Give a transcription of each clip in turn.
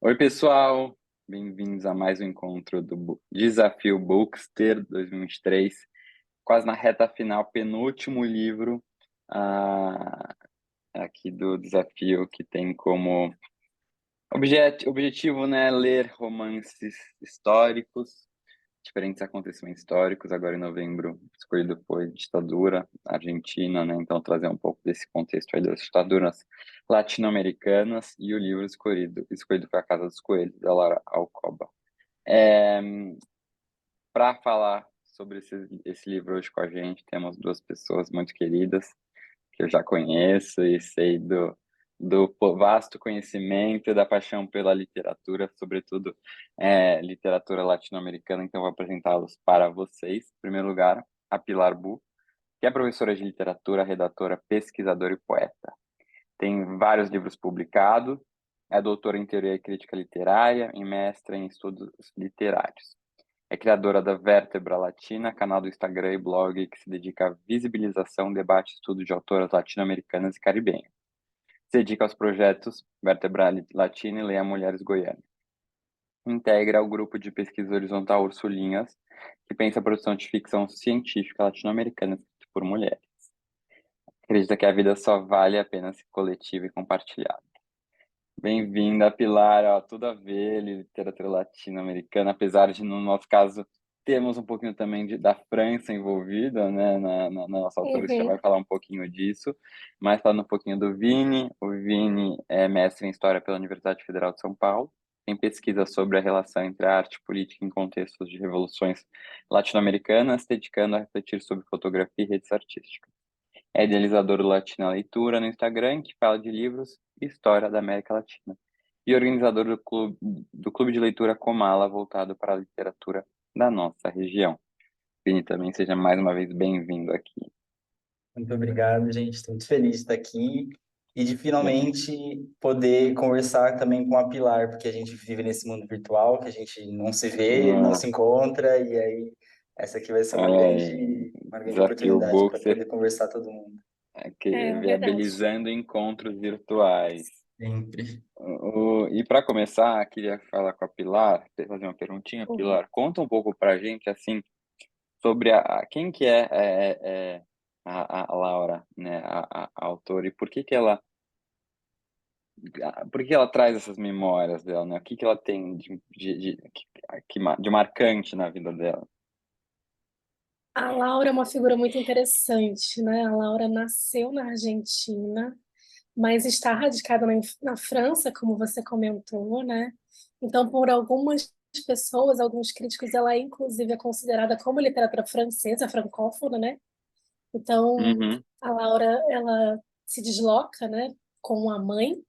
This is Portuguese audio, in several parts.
Oi, pessoal! Bem-vindos a mais um encontro do Desafio Bookster 2023, quase na reta final, penúltimo livro ah, aqui do desafio, que tem como objetivo, né, ler romances históricos, diferentes acontecimentos históricos. Agora em novembro, escolhido foi ditadura argentina, né? Então trazer um pouco desse contexto aí das ditaduras latino-americanas. E o livro escolhido foi A Casa dos Coelhos, da Lara Alcoba. É, para falar sobre esse livro hoje com a gente, temos duas pessoas muito queridas que eu já conheço e sei do vasto conhecimento e da paixão pela literatura, sobretudo literatura latino-americana. Então, vou apresentá-los para vocês. Em primeiro lugar, a Pilar Bu, que é professora de literatura, redatora, pesquisadora e poeta. Tem vários livros publicados, é doutora em teoria e crítica literária e mestra em estudos literários. É criadora da Vértebra Latina, canal do Instagram e blog que se dedica à visibilização, debate e estudo de autoras latino-americanas e caribenhas. Se dedica aos projetos Vértebra Latina e Leia Mulheres Goianas. Integra o grupo de pesquisa horizontal Ursulinhas, que pensa a produção de ficção científica latino-americana escrita por mulheres. Acredita que a vida só vale a pena ser coletiva e compartilhada. Bem-vinda, Pilar. Ó, tudo a ver, literatura latino-americana, apesar de, no nosso caso, temos um pouquinho também da França envolvida, né, na nossa autora. Você já vai Uhum. falar um pouquinho disso, mas falando um pouquinho do Vini. O Vini é mestre em História pela Universidade Federal de São Paulo, tem pesquisa sobre a relação entre a arte e política em contextos de revoluções latino-americanas, dedicando a refletir sobre fotografia e redes artísticas. É idealizador do Latina Leitura no Instagram, que fala de livros e história da América Latina. E organizador do clube de leitura Comala, voltado para a literatura da nossa região. Vini, também seja mais uma vez bem-vindo aqui. Muito obrigado, gente. Estou muito feliz de estar aqui e de É, finalmente poder conversar também com a Pilar, porque a gente vive nesse mundo virtual, que a gente não se vê, não ah, se encontra, e aí essa aqui vai ser uma olha aí, grande Desafio oportunidade para Bookster, poder conversar todo mundo. É verdade. viabilizando encontros virtuais. Sempre. E para começar, queria falar com a Pilar, fazer uma perguntinha. Uhum. Pilar, conta um pouco para a gente, assim, sobre quem que é a Laura, né, a autora, e por que ela traz essas memórias dela, né? O que que ela tem de marcante na vida dela? A Laura é uma figura muito interessante, né? A Laura nasceu na Argentina, mas está radicada na França, como você comentou, né? Então, por algumas pessoas, alguns críticos, ela inclusive é considerada como literatura francesa, francófona, né? Então, Uhum, a Laura, ela se desloca, né, com a mãe.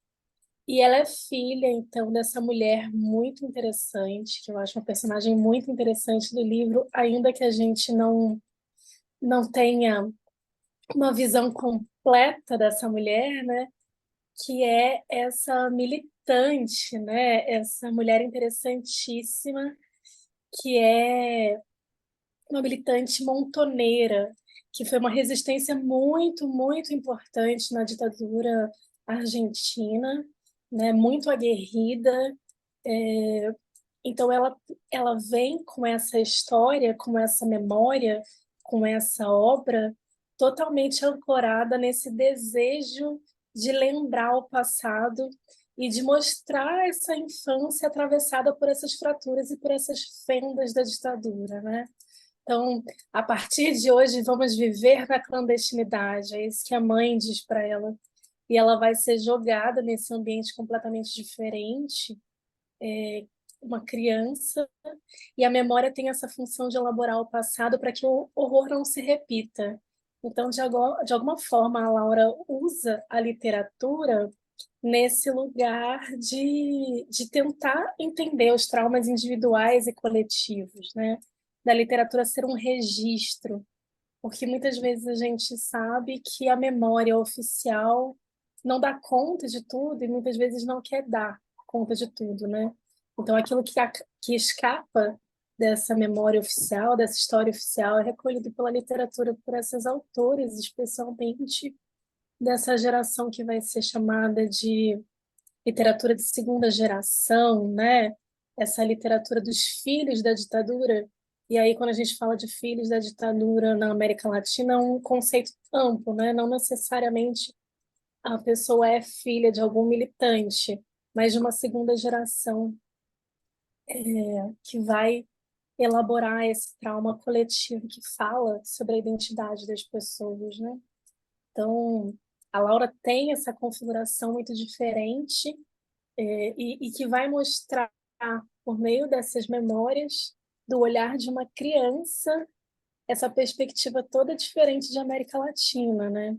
E ela é filha, então, dessa mulher muito interessante, que eu acho uma personagem muito interessante do livro, ainda que a gente não tenha uma visão completa dessa mulher, né? Que é essa militante, né? Essa mulher interessantíssima, que é uma militante montoneira, que foi uma resistência muito, muito importante na ditadura argentina, né? Muito aguerrida. Então ela vem com essa história, com essa memória, com essa obra totalmente ancorada nesse desejo de lembrar o passado e de mostrar essa infância atravessada por essas fraturas e por essas fendas da ditadura, né? Então, a partir de hoje, vamos viver na clandestinidade. É isso que a mãe diz para ela. E ela vai ser jogada nesse ambiente completamente diferente, uma criança, e a memória tem essa função de elaborar o passado para que o horror não se repita. Então, de alguma forma, a Laura usa a literatura nesse lugar de tentar entender os traumas individuais e coletivos, né? Da literatura ser um registro, porque muitas vezes a gente sabe que a memória oficial não dá conta de tudo e muitas vezes não quer dar conta de tudo, né? Então, aquilo que escapa dessa memória oficial, dessa história oficial, é recolhido pela literatura, por esses autores, especialmente dessa geração que vai ser chamada de literatura de segunda geração, né? Essa literatura dos filhos da ditadura. E aí, quando a gente fala de filhos da ditadura na América Latina, é um conceito amplo, né? Não necessariamente a pessoa é filha de algum militante, mas de uma segunda geração que vai elaborar esse trauma coletivo que fala sobre a identidade das pessoas, né? Então, a Laura tem essa configuração muito diferente e que vai mostrar, por meio dessas memórias, do olhar de uma criança, essa perspectiva toda diferente de América Latina, né?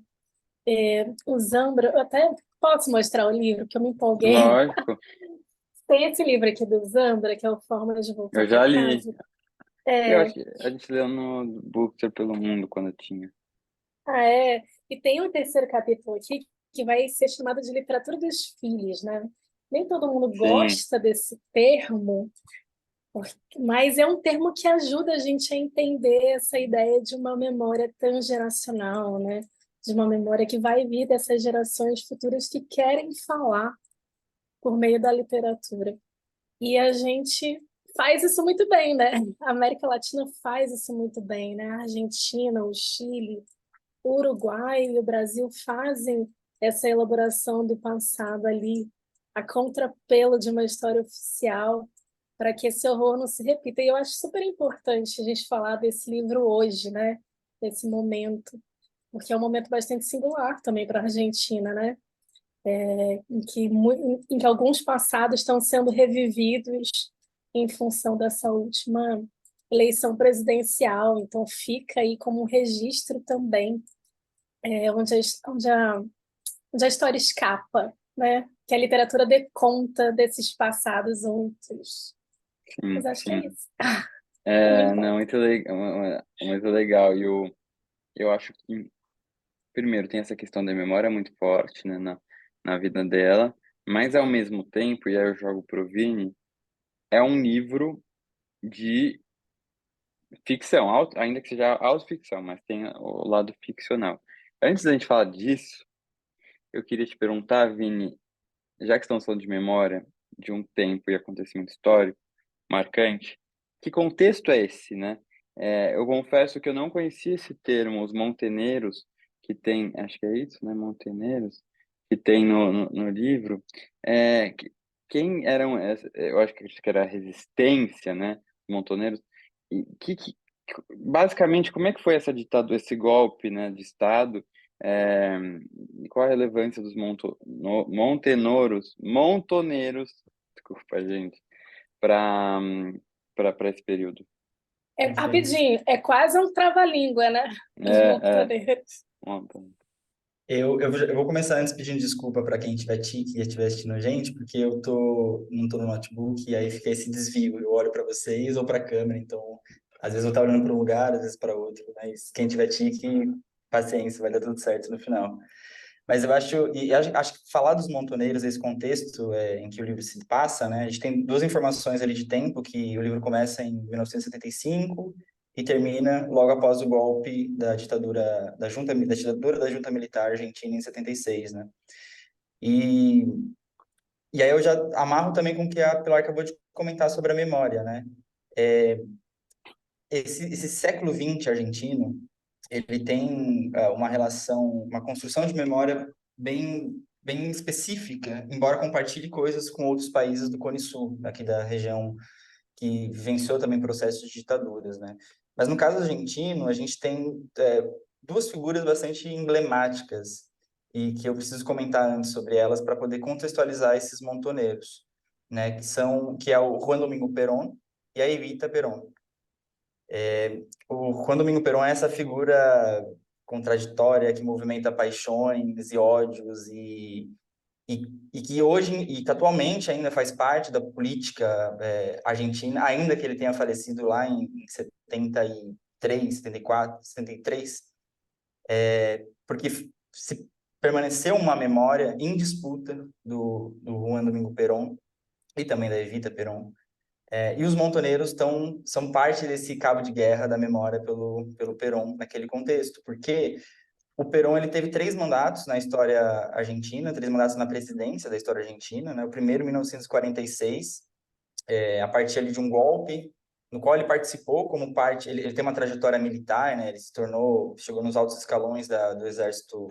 O Zambra, eu até posso mostrar o livro, que eu me empolguei. Lógico, Tem esse livro aqui do Zambra, que é o Fórmula de Voltar eu para já li. Casa. Eu É, acho que a gente leu no Bookster pelo Mundo quando tinha. E tem um terceiro capítulo aqui que vai ser chamado de literatura dos filhos, né? Nem todo mundo Sim, gosta desse termo, mas é um termo que ajuda a gente a entender essa ideia de uma memória transgeracional, né? De uma memória que vai vir dessas gerações futuras que querem falar por meio da literatura. E a gente faz isso muito bem, né? A América Latina faz isso muito bem, né? A Argentina, o Chile, o Uruguai e o Brasil fazem essa elaboração do passado ali, a contrapelo de uma história oficial, para que esse horror não se repita. E eu acho super importante a gente falar desse livro hoje, né? Desse momento, porque é um momento bastante singular também para a Argentina, né? Em que alguns passados estão sendo revividos em função dessa última eleição presidencial. Então, fica aí como um registro também, onde onde a história escapa, né? Que a literatura dê conta desses passados outros. Mas sim, acho que é sim. isso. Eu me É, não, empolgo. muito legal, muito legal. Eu acho que, primeiro, tem essa questão da memória muito forte, né, na vida dela, mas ao mesmo tempo, e aí eu jogo pro Vini, é um livro de ficção, ainda que seja autoficção, mas tem o lado ficcional. Antes da gente falar disso, eu queria te perguntar, Vini, já que estamos falando de memória, de um tempo e acontecimento histórico marcante, que contexto é esse, né? Eu confesso que eu não conhecia esse termo, os monteneiros, que tem, acho que é isso, né? Monteneiros, que tem no livro. Quem eram, eu acho que era a resistência, né? Montoneiros. E basicamente, como é que foi essa ditadura, esse golpe, né, de Estado? É, e qual a relevância dos montoneiros, desculpa, gente, para para esse período? Sim. Rapidinho, é quase um trava-língua, né? Os É, montaneiros. monta. Eu vou começar antes pedindo desculpa para quem tiver tique e estiver assistindo a gente, porque não tô no notebook e aí fica esse desvio. Eu olho para vocês ou para a câmera, então às vezes eu estou olhando para um lugar, às vezes para outro, mas quem tiver tique, paciência, vai dar tudo certo no final. Mas eu acho, acho que falar dos montoneiros, esse contexto em que o livro se passa, né? A gente tem duas informações ali de tempo, que o livro começa em 1975 e termina logo após o golpe da ditadura da junta militar argentina em 76, né? E, e aí eu já amarro também com o que a Pilar acabou de comentar sobre a memória, né? Esse século XX argentino, ele tem uma relação, uma construção de memória bem específica, embora compartilhe coisas com outros países do Cone Sul, aqui da região que vivenciou também processos de ditaduras, né? Mas no caso argentino, a gente tem duas figuras bastante emblemáticas e que eu preciso comentar antes sobre elas para poder contextualizar esses montoneiros, né? Que é o Juan Domingo Perón e a Evita Perón. O Juan Domingo Perón é essa figura contraditória que movimenta paixões e ódios e que hoje e que atualmente ainda faz parte da política argentina, ainda que ele tenha falecido lá em 73, 74, 73, porque se permaneceu uma memória em disputa do Juan Domingo Perón e também da Evita Perón. E os montoneiros são parte desse cabo de guerra da memória pelo Perón naquele contexto, porque O Perón, ele teve 3 mandatos na história argentina, 3 mandatos na presidência da história argentina, né? O primeiro, em 1946, a partir ali de um golpe, no qual ele participou como parte, ele tem uma trajetória militar, né? Ele chegou nos altos escalões do exército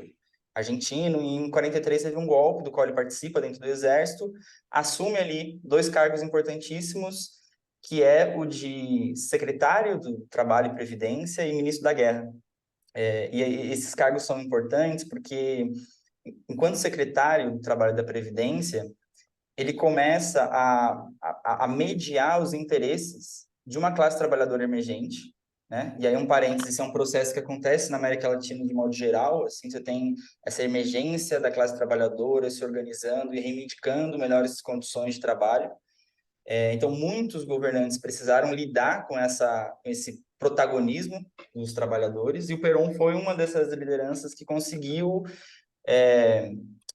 argentino, e em 43 teve um golpe do qual ele participa dentro do exército, assume ali 2 cargos importantíssimos, que é o de secretário do Trabalho e Previdência e ministro da Guerra. E esses cargos são importantes porque, enquanto secretário do Trabalho e da Previdência, ele começa a mediar os interesses de uma classe trabalhadora emergente, né? E aí, um parênteses, esse é um processo que acontece na América Latina de modo geral, assim, você tem essa emergência da classe trabalhadora se organizando e reivindicando melhores condições de trabalho. Então, muitos governantes precisaram lidar com esse protagonismo dos trabalhadores, e o Perón foi uma dessas lideranças que conseguiu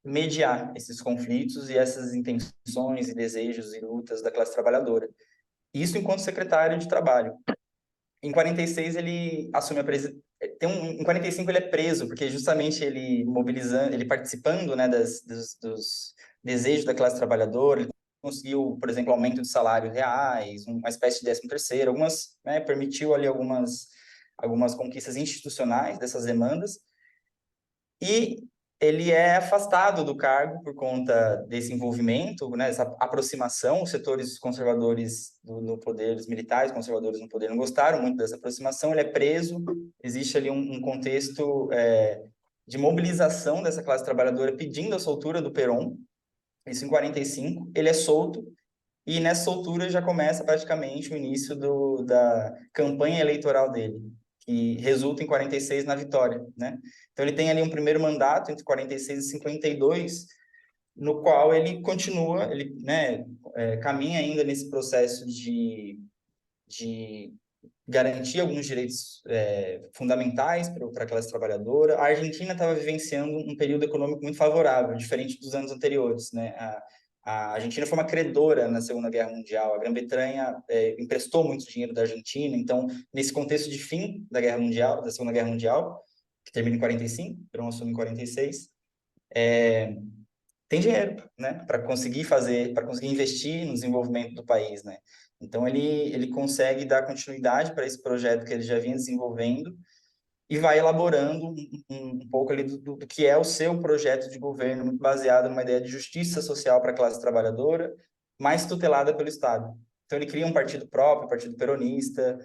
mediar esses conflitos e essas intenções e desejos e lutas da classe trabalhadora. Isso enquanto secretário de Trabalho. Em 46 ele assume a presidência. Em 45 ele é preso, porque justamente ele participando, né, dos desejos da classe trabalhadora, ele conseguiu, por exemplo, aumento de salários reais, uma espécie de 13º, né, permitiu ali algumas conquistas institucionais dessas demandas, e ele é afastado do cargo por conta desse envolvimento, né, essa aproximação. Os setores conservadores no poder, os militares conservadores no poder, não gostaram muito dessa aproximação. Ele é preso, existe ali um contexto de mobilização dessa classe trabalhadora pedindo a soltura do Perón, isso em 45. Ele é solto, e nessa soltura já começa praticamente o início da campanha eleitoral dele, que resulta em 46 na vitória, né? Então ele tem ali um primeiro mandato entre 46 e 52, no qual ele continua, né, caminha ainda nesse processo de garantir alguns direitos fundamentais para a classe trabalhadora. A Argentina estava vivenciando um período econômico muito favorável, diferente dos anos anteriores, né? A Argentina foi uma credora na Segunda Guerra Mundial. A Grã-Bretanha emprestou muito dinheiro da Argentina. Então, nesse contexto de fim da Guerra Mundial, da Segunda Guerra Mundial, que termina em 45, Perón assume em 46, tem dinheiro, né, para conseguir investir no desenvolvimento do país, né? Então ele consegue dar continuidade para esse projeto que ele já vinha desenvolvendo e vai elaborando um pouco ali do que é o seu projeto de governo, muito baseado numa ideia de justiça social para a classe trabalhadora, mais tutelada pelo Estado. Então ele cria um partido próprio, o Partido Peronista.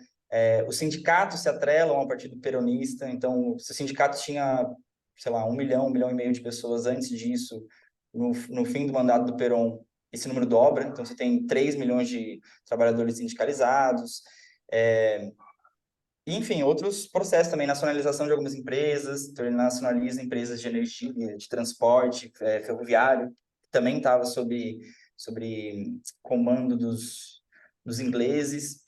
Os sindicatos se atrelam ao Partido Peronista. Então, se o sindicato tinha, sei lá, 1 milhão e meio de pessoas antes disso, no fim do mandato do Perón, esse número dobra. Então, você tem 3 milhões de trabalhadores sindicalizados. Enfim, outros processos também, nacionalização de algumas empresas. Então, ele nacionaliza empresas de energia, de transporte, ferroviário, que também estava sob comando dos ingleses.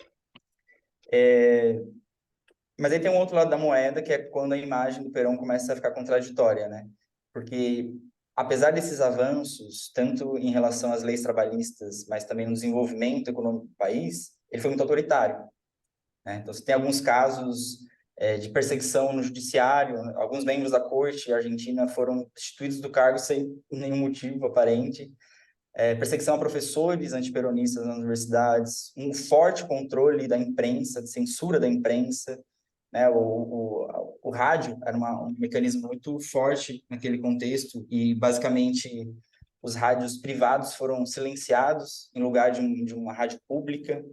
Mas aí tem um outro lado da moeda, que é quando a imagem do Perón começa a ficar contraditória, né? Porque, apesar desses avanços, tanto em relação às leis trabalhistas, mas também no desenvolvimento econômico do país, ele foi muito autoritário, né? Então, você tem alguns casos de perseguição no judiciário. Alguns membros da corte argentina foram destituídos do cargo sem nenhum motivo aparente. Perseguição a professores antiperonistas nas universidades, um forte controle da imprensa, de censura da imprensa, né? O rádio era um mecanismo muito forte naquele contexto, e basicamente os rádios privados foram silenciados em lugar de uma rádio pública.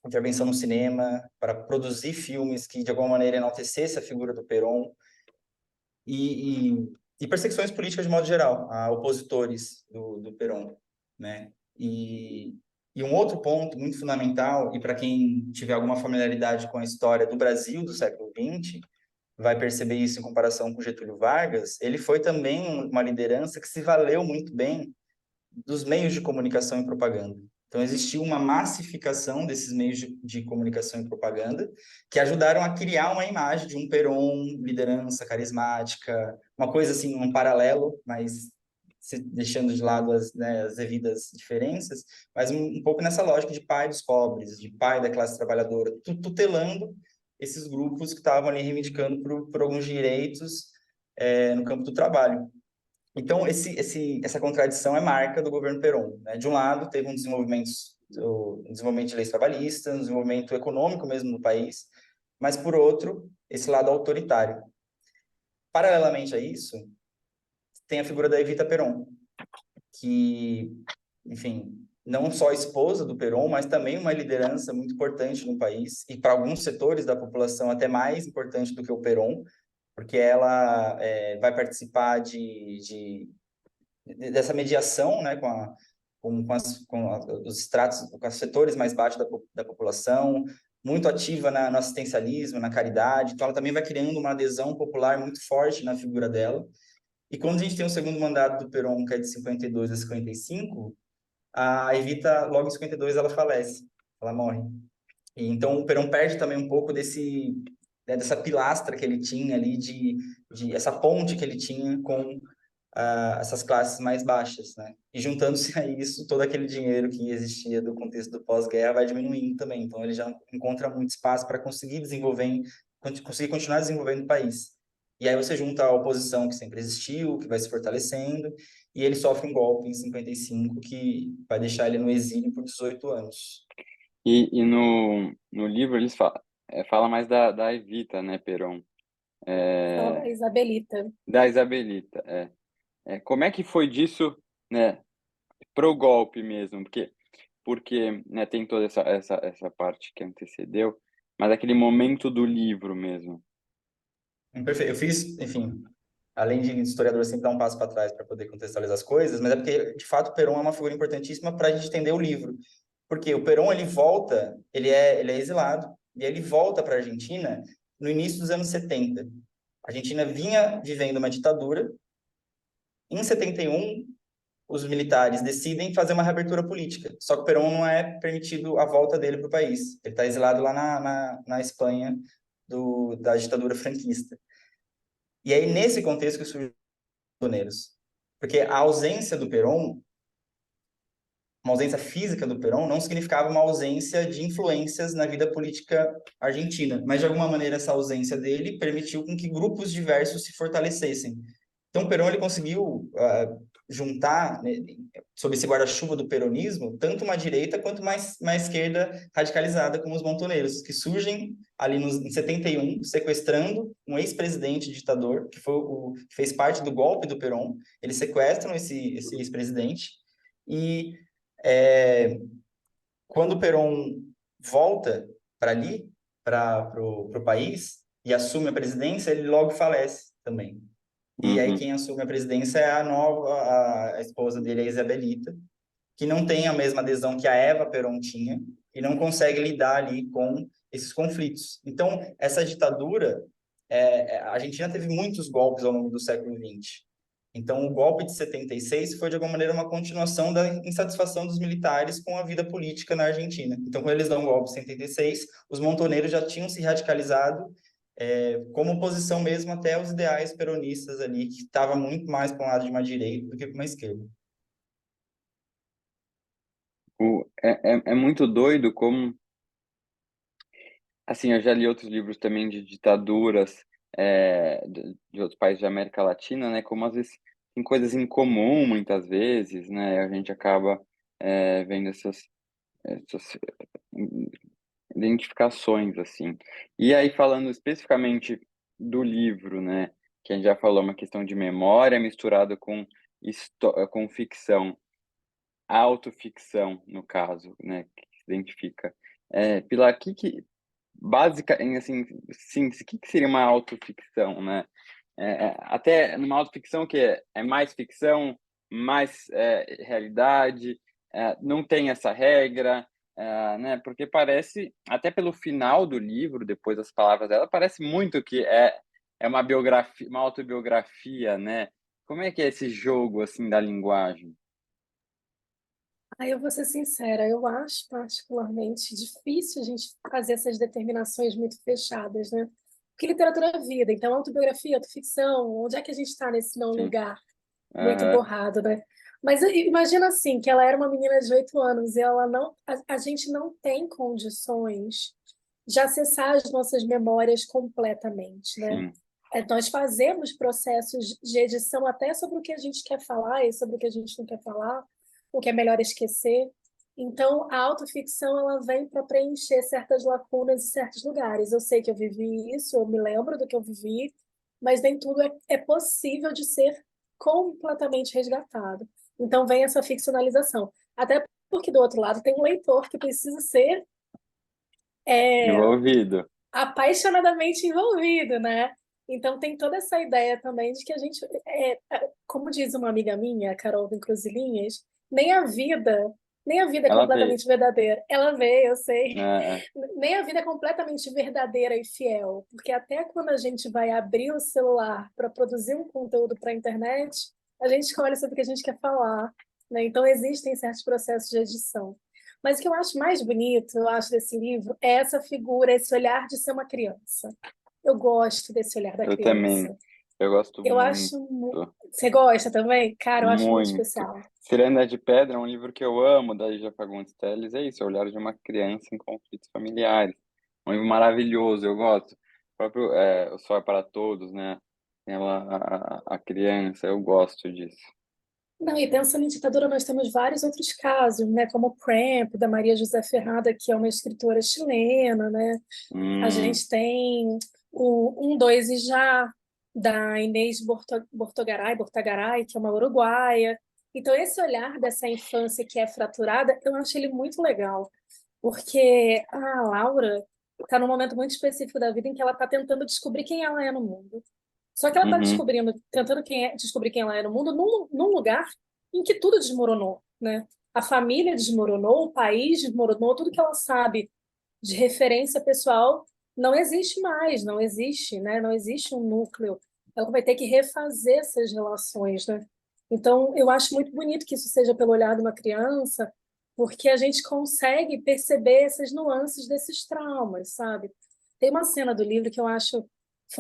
Intervenção no cinema para produzir filmes que de alguma maneira enaltecesse a figura do Perón, e perseguições políticas de modo geral a opositores do Perón, né? E um outro ponto muito fundamental, e para quem tiver alguma familiaridade com a história do Brasil do século XX, vai perceber isso em comparação com Getúlio Vargas, ele foi também uma liderança que se valeu muito bem dos meios de comunicação e propaganda. Então, existiu uma massificação desses meios de comunicação e propaganda que ajudaram a criar uma imagem de um Perón, liderança carismática, uma coisa assim, um paralelo, mas deixando de lado as devidas diferenças, mas um pouco nessa lógica de pai dos pobres, de pai da classe trabalhadora, tutelando esses grupos que estavam ali reivindicando por alguns direitos no campo do trabalho. Então, essa contradição é marca do governo Perón, né? De um lado, teve um desenvolvimento de leis trabalhistas, um desenvolvimento econômico mesmo no país, mas, por outro, esse lado autoritário. Paralelamente a isso, tem a figura da Evita Perón, que, enfim, não só esposa do Perón, mas também uma liderança muito importante no país, e para alguns setores da população até mais importante do que o Perón, porque ela vai participar dessa mediação, né, os estratos, com os setores mais baixos da população, muito ativa no assistencialismo, na caridade. Então, ela também vai criando uma adesão popular muito forte na figura dela. E quando a gente tem o segundo mandato do Perón, que é de 52 a 55, a Evita, logo em 52, ela falece, ela morre. E então, o Perón perde também um pouco dessa pilastra que ele tinha ali, essa ponte que ele tinha com essas classes mais baixas, né? E juntando-se a isso, todo aquele dinheiro que existia do contexto do pós-guerra vai diminuindo também. Então, ele já encontra muito espaço para conseguir conseguir continuar desenvolvendo o país. E aí você junta a oposição que sempre existiu, que vai se fortalecendo, e ele sofre um golpe em 55 que vai deixar ele no exílio por 18 anos. E no livro eles fala mais da Evita, né, Perón? Fala da Isabelita. Da Isabelita, como é que foi disso, né, pro golpe mesmo? Porque né, tem toda essa parte que antecedeu, mas aquele momento do livro mesmo. Perfeito. Eu fiz, enfim, além de historiador, sempre dar um passo para trás para poder contextualizar as coisas, mas é porque, de fato, o Perón é uma figura importantíssima para a gente entender o livro. Porque o Perón, ele volta, ele é exilado, e ele volta para a Argentina no início dos anos 70. A Argentina vinha vivendo uma ditadura. Em 71, os militares decidem fazer uma reabertura política. Só que o Perón não é permitido a volta dele para o país. Ele está exilado lá na Espanha da ditadura franquista. E aí, nesse contexto que surgem os montoneiros. Porque a ausência do Perón, uma ausência física do Perón, não significava uma ausência de influências na vida política argentina. Mas, de alguma maneira, essa ausência dele permitiu com que grupos diversos se fortalecessem. Então, o Perón ele conseguiu juntar, né, sob esse guarda-chuva do peronismo, tanto uma direita quanto uma esquerda radicalizada, como os montoneiros, que surgem ali em 71, sequestrando um ex-presidente ditador, que fez parte do golpe do Perón. Eles sequestram esse ex-presidente e quando o Perón volta para ali, para o país, e assume a presidência, ele logo falece também. E aí quem assume a presidência é a esposa dele, a Isabelita, que não tem a mesma adesão que a Eva Perón tinha e não consegue lidar ali com esses conflitos. Então, essa ditadura, a Argentina teve muitos golpes ao longo do século XX. Então, o golpe de 76 foi, de alguma maneira, uma continuação da insatisfação dos militares com a vida política na Argentina. Então, quando eles dão o golpe de 76, os montoneiros já tinham se radicalizado como oposição mesmo até aos ideais peronistas ali, que estava muito mais para um lado de uma direita do que para uma esquerda. É muito doido como... Assim, eu já li outros livros também de ditaduras de outros países da América Latina, né? Como às vezes tem coisas em comum, muitas vezes, né? A gente acaba vendo essas identificações, assim. E aí, falando especificamente do livro, né? Que a gente já falou, uma questão de memória misturado com ficção, autoficção, no caso, né? Que se identifica. Pilar, básica, assim, sim, o que seria uma autoficção, né? Até numa autoficção que é mais ficção, mais realidade, não tem essa regra, né? Porque parece, até pelo final do livro, depois das palavras dela, parece muito que é uma biografia, uma autobiografia, né? Como é que é esse jogo, assim, da linguagem? Aí eu vou ser sincera, eu acho particularmente difícil a gente fazer essas determinações muito fechadas, né? Porque literatura é vida, então autobiografia, autoficção, onde é que a gente está nesse não Sim. lugar muito Aham. borrado, né? Mas imagina assim, que ela era uma menina de 8 anos e ela não, a gente não tem condições de acessar as nossas memórias completamente, né? sim. Nós fazemos processos de edição até sobre o que a gente quer falar e sobre o que a gente não quer falar, o que é melhor esquecer. Então, a autoficção ela vem para preencher certas lacunas em certos lugares. Eu sei que eu vivi isso, eu me lembro do que eu vivi, mas nem tudo é possível de ser completamente resgatado. Então, vem essa ficcionalização. Até porque, do outro lado, tem um leitor que precisa ser é, Envolvido. apaixonadamente envolvido, né? Então tem toda essa ideia também de que a gente, como diz uma amiga minha, a Carol do Encruzilhinhas, nem a vida é Ela vê. completamente verdadeira. Ela vê, eu sei. É, Nem a vida é completamente verdadeira e fiel, porque até quando a gente vai abrir o celular para produzir um conteúdo para a internet, a gente escolhe sobre o que a gente quer falar, né? Então existem certos processos de edição. Mas o que eu acho mais bonito, eu acho, desse livro é essa figura, esse olhar de ser uma criança. Eu gosto desse olhar da eu também. criança. Eu gosto Eu muito. acho. Você gosta também? Cara, eu acho muito Muito. especial. Ciranda de Pedra é um livro que eu amo, da Lígia Fagundes Telles. É isso, é o olhar de uma criança em conflitos familiares. Um livro maravilhoso, eu gosto. O próprio O Sol é para Todos, né? Ela, a criança, eu gosto disso. Não, e pensando em ditadura, nós temos vários outros casos, né? Como o Cramp, da Maria José Ferrada, que é uma escritora chilena, né? A Hum, gente tem o Um, Dois e Já, da Inês Bortagaray, que é uma uruguaia. Então, esse olhar dessa infância que é fraturada, eu acho ele muito legal, porque a Laura está num momento muito específico da vida em que ela está tentando descobrir quem ela é no mundo. Só que ela está uhum. descobrindo, tentando descobrir quem ela é no mundo num lugar em que tudo desmoronou, né? A família desmoronou, o país desmoronou, tudo que ela sabe de referência pessoal não existe mais, não existe, né? Não existe um núcleo. Ela vai ter que refazer essas relações, né? Então, eu acho muito bonito que isso seja pelo olhar de uma criança, porque a gente consegue perceber essas nuances desses traumas, sabe? Tem uma cena do livro que eu acho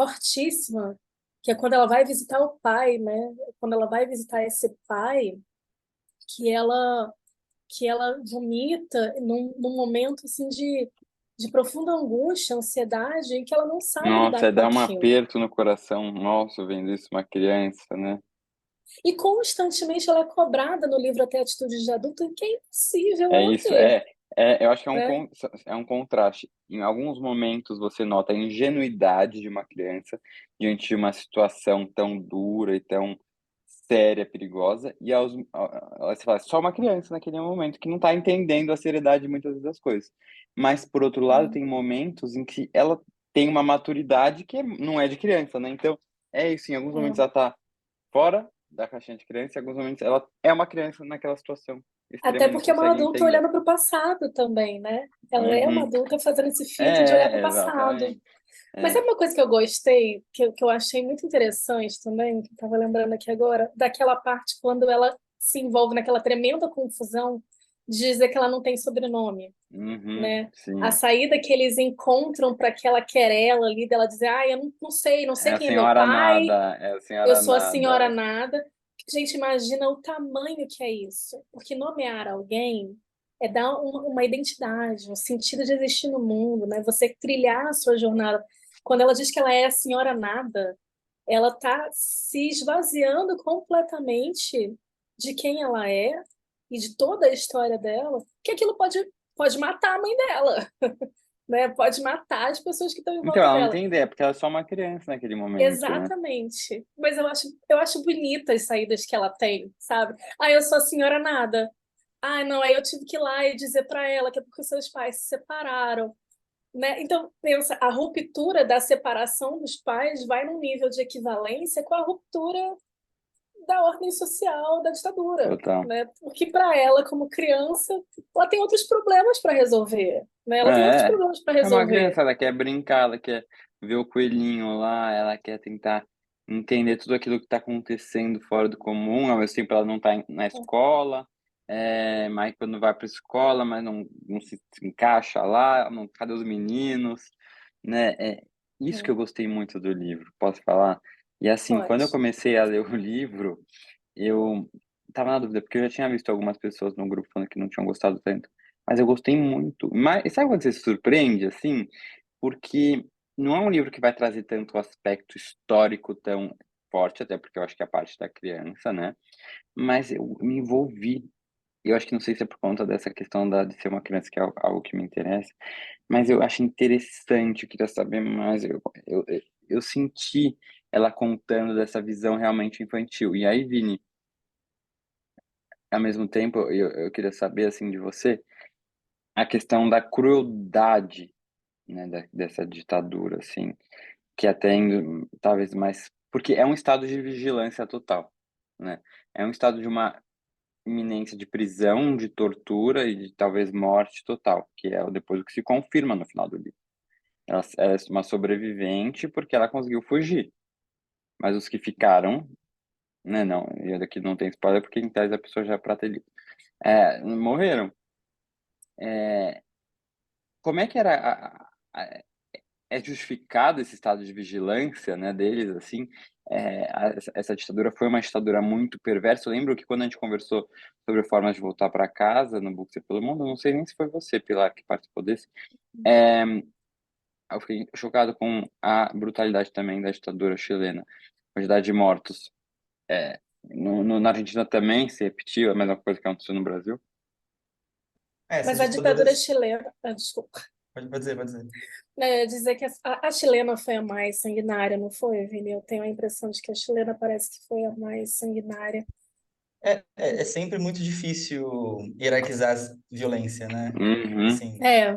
fortíssima, que é quando ela vai visitar o pai, né? Quando ela vai visitar esse pai, que ela que ela vomita num momento assim de profunda angústia, ansiedade, em que ela não sabe Nossa, lidar com dá um aquilo. aperto no coração. Nossa, vendo isso, uma criança, né? E constantemente ela é cobrada no livro Até Atitudes de Adulto, que é impossível É ela isso, ter, eu acho que né? é um contraste. Em alguns momentos você nota a ingenuidade de uma criança diante de uma situação tão dura e tão séria, perigosa, e você fala, só uma criança naquele momento que não está entendendo a seriedade de muitas vezes das coisas. Mas, por outro lado, tem momentos em que ela tem uma maturidade que não é de criança, né? Então, é isso, em alguns momentos É. ela está fora da caixinha de criança, em alguns momentos ela é uma criança naquela situação Até extrema e não porque é uma consegue adulta entender. olhando para o passado também, né? Ela é uma Uhum. adulta fazendo esse filtro de olhar para o passado. Exatamente. Mas É. sabe uma coisa que eu gostei, que eu achei muito interessante também, que eu estava lembrando aqui agora, daquela parte quando ela se envolve naquela tremenda confusão de dizer que ela não tem sobrenome, Uhum. né? A Sim. saída que eles encontram para aquela querela ali, dela dizer, ah, eu não É sei a quem é meu senhora pai, nada, é a eu senhora sou a senhora nada. nada. Gente, imagina o tamanho que é isso. Porque nomear alguém é dar uma identidade, um sentido de existir no mundo, né? Você trilhar a sua jornada. Quando ela diz que ela é a senhora nada, ela está se esvaziando completamente de quem ela é e de toda a história dela, que aquilo pode matar a mãe dela, né? Pode matar as pessoas que estão em Então, volta ela não dela. tem ideia, porque ela é só uma criança naquele momento, né? Exatamente. Mas eu acho bonita as saídas que ela tem, sabe? Ah, eu sou a senhora nada. Ah, não, aí eu tive que ir lá e dizer para ela que é porque seus pais se separaram, né? Então, pensa, a ruptura da separação dos pais vai num nível de equivalência com a ruptura da ordem social da ditadura, Total. né? Porque para ela, como criança, ela tem outros problemas para resolver, né? Ela tem outros É, problemas para é uma resolver. criança, ela quer brincar, ela quer ver o coelhinho lá, ela quer tentar entender tudo aquilo que está acontecendo fora do comum, ao mesmo tempo ela não está na escola, mas quando vai para a escola, mas não se encaixa lá, não, cadê os meninos, né? É isso que eu É, gostei muito do livro, posso falar? E assim, quando eu pode. comecei a ler o livro, eu tava na dúvida, porque eu já tinha visto algumas pessoas no grupo falando que não tinham gostado tanto. mas eu gostei muito. Mas sabe quando você se surpreende, assim? Porque não é um livro que vai trazer tanto aspecto histórico tão forte, até porque eu acho que é a parte da criança, né? Mas eu me envolvi. Eu acho que não sei se é por conta dessa questão de ser uma criança, que é algo que me interessa, mas eu acho interessante, eu queria saber mais. Eu senti ela contando dessa visão realmente infantil. E aí, Vini, ao mesmo tempo, eu queria saber, assim, de você, a questão da crueldade, né, dessa ditadura, assim, que até indo, talvez mais. Porque é um estado de vigilância total, né? É um estado de uma iminência de prisão, de tortura e de talvez morte total, que é depois o que se confirma no final do livro. Ela é uma sobrevivente porque ela conseguiu fugir, mas os que ficaram, né, não, e daqui não tem spoiler porque em tese a pessoa já é pra ter lido, morreram. É, como é que era é justificado esse estado de vigilância, né, deles, assim, essa ditadura foi uma ditadura muito perversa. Eu lembro que quando a gente conversou sobre formas de voltar para casa no Book Pelo Mundo, não sei nem se foi você, Pilar, que participou desse, é, eu fiquei chocado com a brutalidade também da ditadura chilena, quantidade de mortos. Na Argentina também se repetiu a mesma coisa que aconteceu no Brasil? Essas Mas a ditadura ditaduras... chilena, desculpa, Pode dizer, pode dizer. dizer que a chilena foi a mais sanguinária, não foi, Vini? Eu tenho a impressão de que a chilena parece que foi a mais sanguinária. É sempre muito difícil hierarquizar a violência, né? Uhum. Assim, É,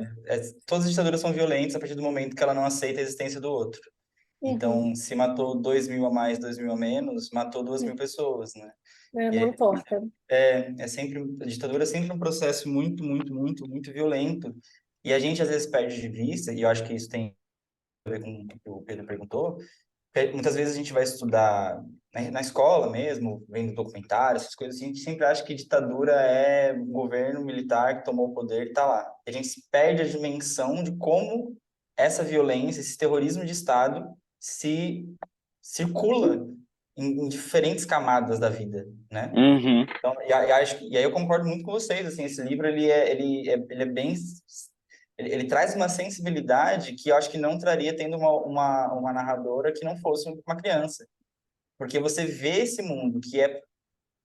todas as ditaduras são violentas a partir do momento que ela não aceita a existência do outro. uhum, Então, se matou 2.000 a mais, 2.000 a menos, matou 2.000 pessoas, né? E não importa. é sempre, a ditadura é sempre um processo muito, muito, muito, muito violento. E a gente às vezes perde de vista, e eu acho que isso tem a ver com o que o Pedro perguntou, muitas vezes a gente vai estudar na escola mesmo, vendo documentários, essas coisas assim, a gente sempre acha que ditadura é o governo militar que tomou o poder e está lá. A gente se perde a dimensão de como essa violência, esse terrorismo de Estado se circula em diferentes camadas da vida, né? Uhum. Então, e aí eu concordo muito com vocês, assim, esse livro ele é bem ele traz uma sensibilidade que eu acho que não traria tendo uma narradora que não fosse uma criança. Porque você vê esse mundo que é,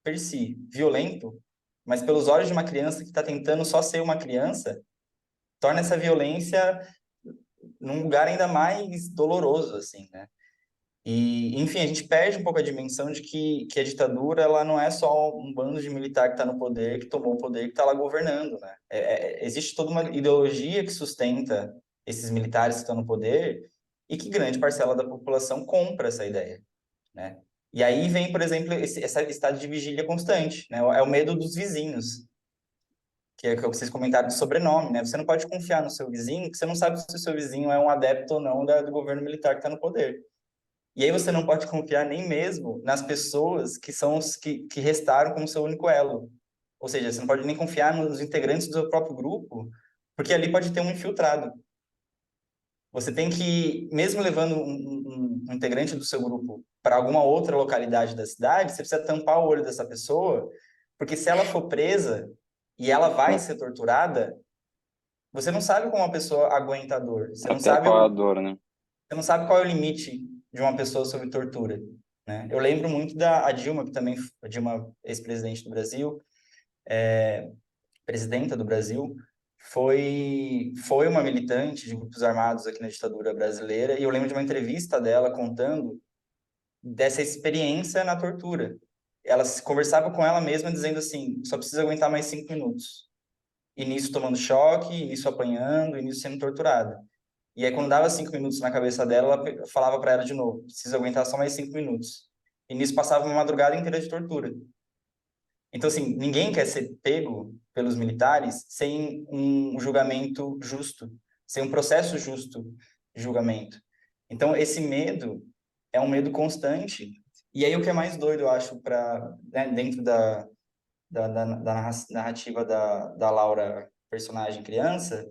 per si, violento, mas pelos olhos de uma criança que está tentando só ser uma criança, torna essa violência num lugar ainda mais doloroso, assim, né? E, enfim, a gente perde um pouco a dimensão de que a ditadura ela não é só um bando de militar que está no poder, que tomou o poder, que está lá governando, né? Existe toda uma ideologia que sustenta esses militares que estão no poder e que grande parcela da população compra essa ideia, né? E aí vem, por exemplo, esse estado de vigília constante, né? É o medo dos vizinhos, que é o que vocês comentaram do sobrenome, né? Você não pode confiar no seu vizinho, porque você não sabe se o seu vizinho é um adepto ou não do governo militar que está no poder. E aí você não pode confiar nem mesmo nas pessoas que são os que restaram como seu único elo. Ou seja, você não pode nem confiar nos integrantes do seu próprio grupo, porque ali pode ter um infiltrado. Você tem que, mesmo levando um integrante do seu grupo para alguma outra localidade da cidade, você precisa tampar o olho dessa pessoa, porque se ela for presa e ela vai ser torturada, você não sabe como a pessoa aguenta a dor. Até qual é a dor, né? Você não sabe qual é o limite de uma pessoa sob tortura, né? Eu lembro muito da a Dilma, que também a Dilma, ex-presidente do Brasil, presidenta do Brasil, foi uma militante de grupos armados aqui na ditadura brasileira, e eu lembro de uma entrevista dela contando dessa experiência na tortura. Ela conversava com ela mesma dizendo assim, só precisa aguentar mais 5 minutos. E nisso tomando choque, e nisso apanhando, e nisso sendo torturada. E aí, quando dava 5 minutos na cabeça dela, ela falava para ela de novo: precisa aguentar só mais 5 minutos. E nisso passava uma madrugada inteira de tortura. Então, assim, ninguém quer ser pego pelos militares sem um julgamento justo, sem um processo justo de julgamento. Então, esse medo é um medo constante. E aí, o que é mais doido, eu acho, né, dentro da narrativa da Laura, personagem criança,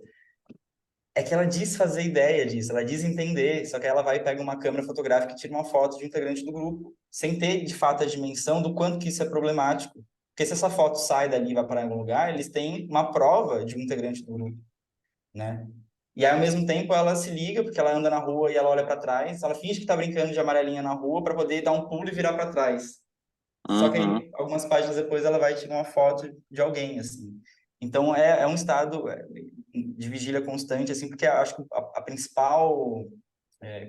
é que ela diz fazer ideia disso, ela diz entender, só que ela vai e pega uma câmera fotográfica e tira uma foto de um integrante do grupo, sem ter, de fato, a dimensão do quanto que isso é problemático. Porque se essa foto sai dali e vai para algum lugar, eles têm uma prova de um integrante do grupo, né? E aí, ao mesmo tempo, ela se liga, porque ela anda na rua e ela olha para trás, ela finge que tá brincando de amarelinha na rua para poder dar um pulo e virar para trás. Só que Uhum. aí, algumas páginas depois, ela vai tirar uma foto de alguém, assim. Então, é um estado de vigília constante, assim, porque acho que a principal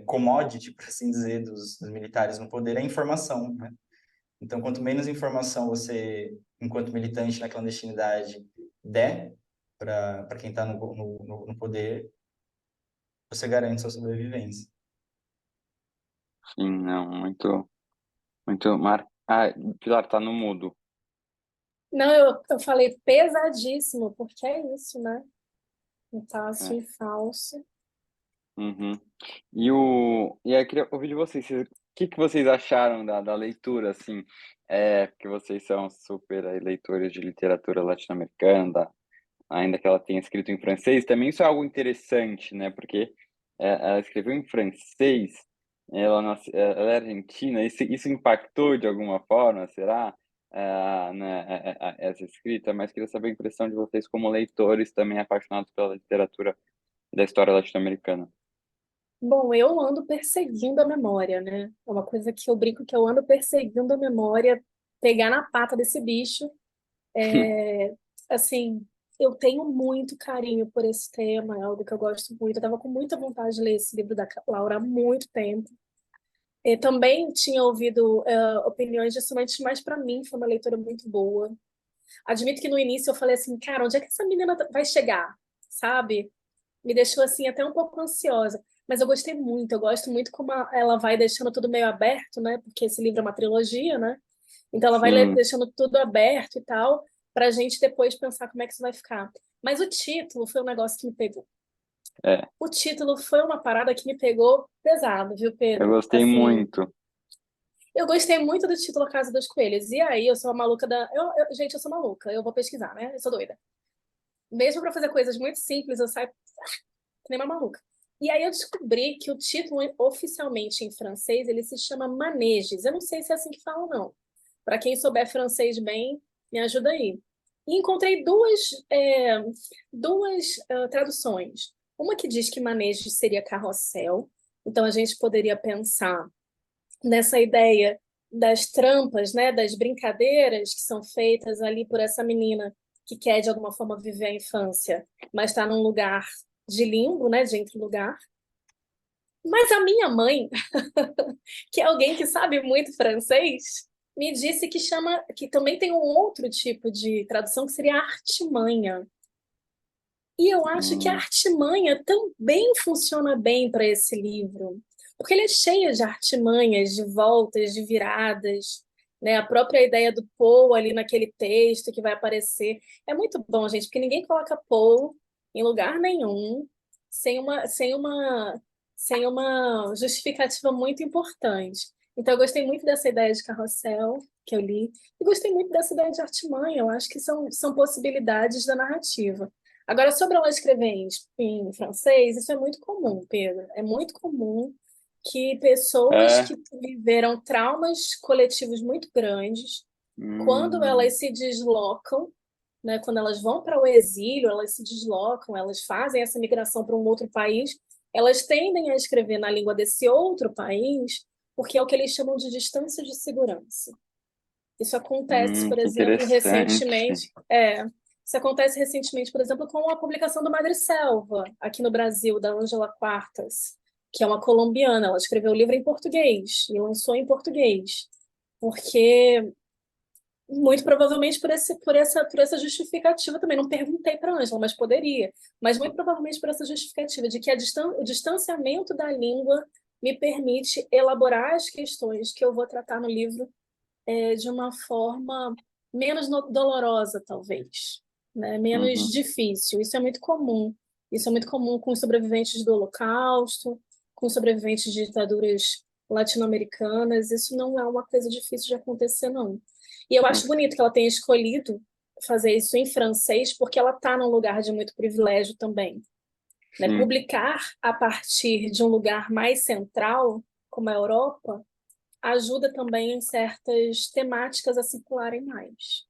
commodity, por assim dizer, dos militares no poder é a informação, né? Então, quanto menos informação você, enquanto militante na clandestinidade, der para quem está no poder, você garante sua sobrevivência. Sim, não, muito Pilar, tá no mudo. Não, eu falei pesadíssimo, porque é isso, né? Um traço É. em falso. Uhum. E aí eu queria ouvir de vocês, o que que vocês acharam da leitura, assim, porque vocês são super aí, leitores de literatura latino-americana, ainda que ela tenha escrito em francês, também isso é algo interessante, né, porque ela escreveu em francês, ela é argentina, isso impactou de alguma forma, será? Né, essa escrita, mas queria saber a impressão de vocês como leitores também apaixonados pela literatura da história latino-americana. Bom, eu ando perseguindo a memória, né? É uma coisa que eu brinco que eu ando perseguindo a memória, pegar na pata desse bicho. Assim, eu tenho muito carinho por esse tema, é algo que eu gosto muito. Eu estava com muita vontade de ler esse livro da Laura há muito tempo. E também tinha ouvido opiniões distantes, mas para mim foi uma leitura muito boa. Admito que no início eu falei assim, cara, onde é que essa menina vai chegar? Sabe? Me deixou assim até um pouco ansiosa. Mas eu gostei muito, eu gosto muito como ela vai deixando tudo meio aberto, né? Porque esse livro é uma trilogia, né? Então ela vai Sim, deixando tudo aberto e tal, para a gente depois pensar como é que isso vai ficar. Mas o título foi um negócio que me pegou. é, O título foi uma parada que me pegou pesado, viu, eu Pedro? gostei Assim, muito. eu gostei muito do título A Casa dos Coelhos. E aí, eu sou a maluca da. Gente, eu sou maluca, eu vou pesquisar, né? Eu sou doida. Mesmo para fazer coisas muito simples, eu saio que nem uma maluca. E aí eu descobri que o título oficialmente em francês ele se chama Maneges. Eu não sei se é assim que fala, não. Para quem souber francês bem, me ajuda aí. E encontrei duas traduções. Uma que diz que Maneges seria carrossel. Então a gente poderia pensar nessa ideia das trampas, né, das brincadeiras que são feitas ali por essa menina que quer de alguma forma viver a infância, mas está num lugar de limbo, né, de entre lugar. Mas a minha mãe, que é alguém que sabe muito francês, me disse que também tem um outro tipo de tradução que seria artimanha. E eu acho que a Hum, artimanha também funciona bem para esse livro, porque ele é cheio de artimanhas, de voltas, de viradas, né? A própria ideia do Poe ali naquele texto que vai aparecer é muito bom, gente, porque ninguém coloca Poe em lugar nenhum sem uma justificativa muito importante. Então, eu gostei muito dessa ideia de carrossel que eu li, e gostei muito dessa ideia de artimanha. Eu acho que são possibilidades da narrativa. Agora, sobre ela escrever em francês, isso é muito comum, Pedro. É muito comum que pessoas é, que viveram traumas coletivos muito grandes, quando hum, elas se deslocam, né, quando elas vão para o exílio, elas se deslocam, elas fazem essa migração para um outro país, elas tendem a escrever na língua desse outro país, porque é o que eles chamam de distância de segurança. Isso acontece, por que exemplo, interessante. recentemente. Isso acontece recentemente, por exemplo, com a publicação do Madre Selva, aqui no Brasil, da Ângela Quartas, que é uma colombiana. Ela escreveu o livro em português e lançou em português. Porque, muito provavelmente por essa justificativa também, não perguntei para a Ângela, mas poderia. Mas muito provavelmente por essa justificativa de que o distanciamento da língua me permite elaborar as questões que eu vou tratar no livro de uma forma menos dolorosa, talvez, né? Menos Uhum, difícil. Isso é muito comum. Isso é muito comum com sobreviventes do Holocausto, com sobreviventes de ditaduras latino-americanas. Isso não é uma coisa difícil de acontecer, não. E eu acho bonito que ela tenha escolhido fazer isso em francês, porque ela está num lugar de muito privilégio também, né? sim, Publicar a partir de um lugar mais central, como a Europa, ajuda também em certas temáticas a circularem mais.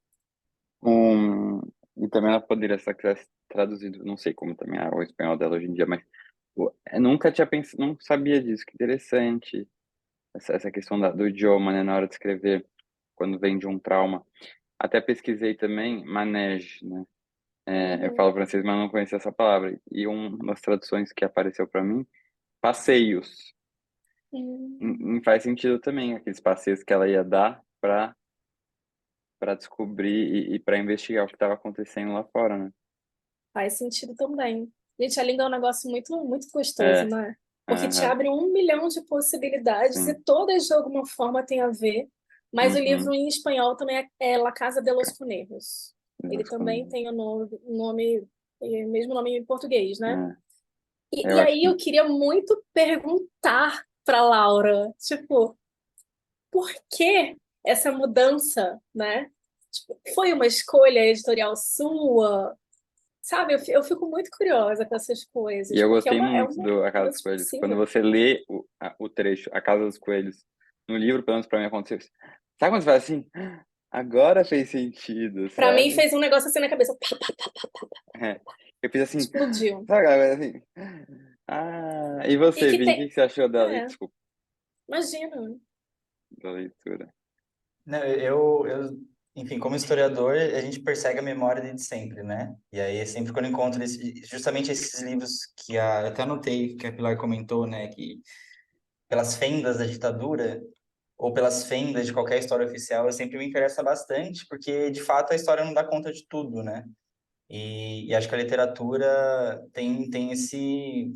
Um, e também ela poderia, se ela quisesse traduzido, não sei como também é o espanhol dela hoje em dia, mas eu nunca tinha pensado, não sabia disso, que interessante. Essa questão do idioma, né, na hora de escrever, quando vem de um trauma. Até pesquisei também manege, né? Eu Uhum, falo francês, mas não conhecia essa palavra. E uma das traduções que apareceu para mim, passeios. uhum. Faz sentido também, aqueles passeios que ela ia dar para descobrir e para investigar o que estava acontecendo lá fora, né? Faz sentido também. Gente, a língua é um negócio muito, muito gostoso, É, né? Porque te aham, abre 1 milhão de possibilidades e sim, todas de alguma forma têm a ver. Mas o livro uhum, em espanhol também é La Casa de los Conejos. Ele Deus também comigo. tem o mesmo nome em português, né? E Eu acho aí que eu queria muito perguntar para Laura, tipo, por que essa mudança, né? Tipo, foi uma escolha editorial sua? Sabe, eu fico muito curiosa com essas E coisas, eu porque gostei é muito uma do A Casa dos mudança Coelhos. Quando possível. você lê o trecho A Casa dos Coelhos no livro, pelo menos pra mim aconteceu isso. Sabe quando você fala assim? Agora fez sentido, Para mim sabe? fez um negócio assim na cabeça, pá, É. Eu fiz assim, explodiu. sabe? Agora, assim. Ah, e E você, que Vini, o tem, que que você achou dela? é, Desculpa, imagina. da leitura. Não, enfim, como historiador, a gente persegue a memória desde sempre, né? E aí, sempre quando eu encontro justamente esses livros eu até anotei, que a Pilar comentou, né? Que pelas fendas da ditadura, ou pelas fendas de qualquer história oficial, eu sempre me interessa bastante, porque, de fato, a história não dá conta de tudo, né? E acho que a literatura tem esse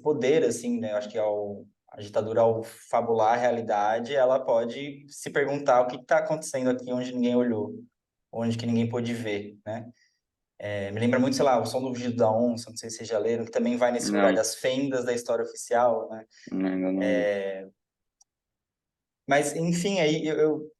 poder, assim, né? Eu acho que a ditadura, ao fabular a realidade, ela pode se perguntar o que está acontecendo aqui onde ninguém olhou, onde que ninguém pôde ver, né? Me lembra muito, sei lá, O Som do Rugido da Onça, não sei se vocês já leram, que também vai nesse lugar Não, das fendas da história oficial, né? ainda não li. Mas, enfim, aí eu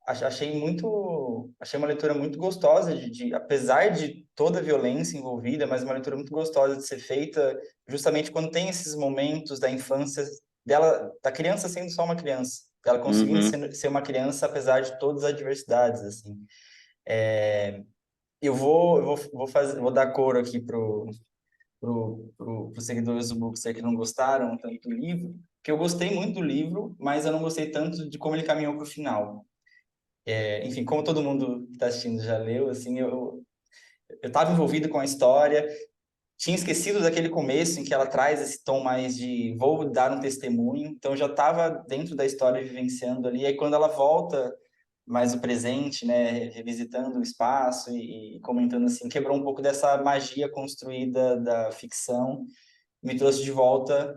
achei uma leitura muito gostosa apesar de toda a violência envolvida, mas uma leitura muito gostosa de ser feita, justamente quando tem esses momentos da infância dela, da criança sendo só uma criança, ela conseguindo Uhum. ser uma criança apesar de todas as adversidades, assim. Vou dar coro aqui pros seguidores do Bookster que não gostaram tanto do livro, que eu gostei muito do livro, mas eu não gostei tanto de como ele caminhou para o final. Enfim, como todo mundo que está assistindo já leu, assim, eu estava envolvido com a história, tinha esquecido daquele começo em que ela traz esse tom mais de vou dar um testemunho, então eu já estava dentro da história vivenciando ali, aí quando ela volta mais o presente, né, revisitando o espaço e comentando assim, quebrou um pouco dessa magia construída da ficção, me trouxe de volta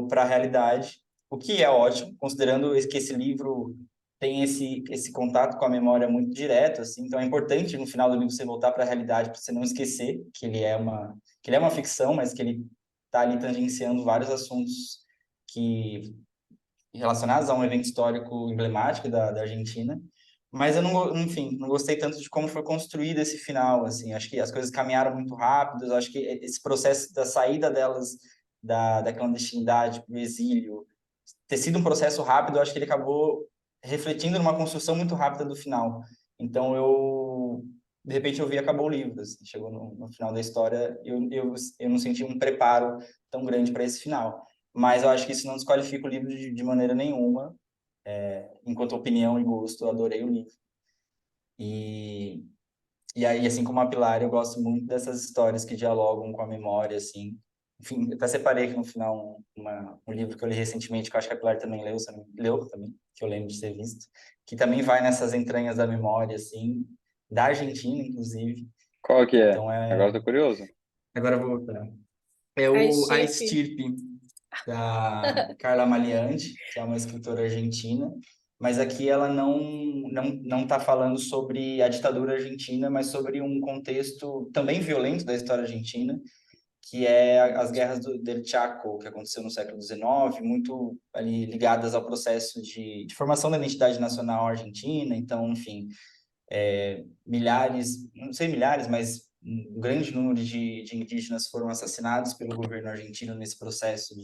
para a realidade, o que é ótimo, considerando que esse livro tem esse contato com a memória muito direto, assim, então é importante no final do livro você voltar para a realidade para você não esquecer que ele é uma ficção, mas que ele está ali tangenciando vários assuntos que relacionados a um evento histórico emblemático da Argentina. Mas eu não, enfim, não gostei tanto de como foi construído esse final, assim. Acho que as coisas caminharam muito rápido. Acho que esse processo da saída delas da clandestinidade para o exílio ter sido um processo rápido, acho que ele acabou refletindo numa construção muito rápida do final. Então de repente eu vi acabou o livro, assim, chegou no final da história, eu não senti um preparo tão grande para esse final. Mas eu acho que isso não desqualifica o livro de maneira nenhuma. Enquanto opinião e gosto, eu adorei o livro. E, e aí, assim como a Pilar, eu gosto muito dessas histórias que dialogam com a memória, assim. Enfim, eu até separei aqui no final um livro que eu li recentemente, que eu acho que a Pilar também leu, leu também, que eu lembro de ter visto, que também vai nessas entranhas da memória, assim, da Argentina, inclusive. Qual que é? Então, Agora eu tô curioso. agora eu vou... É A A Chip. Estirpe, da Carla Maliante, que é uma escritora argentina, mas aqui ela não está falando sobre a ditadura argentina, mas sobre um contexto também violento da história argentina, que é as guerras del Chaco, que aconteceu no século XIX, muito ali ligadas ao processo de formação da identidade nacional argentina. Então, enfim, milhares, não sei milhares, mas um grande número de indígenas foram assassinados pelo governo argentino nesse processo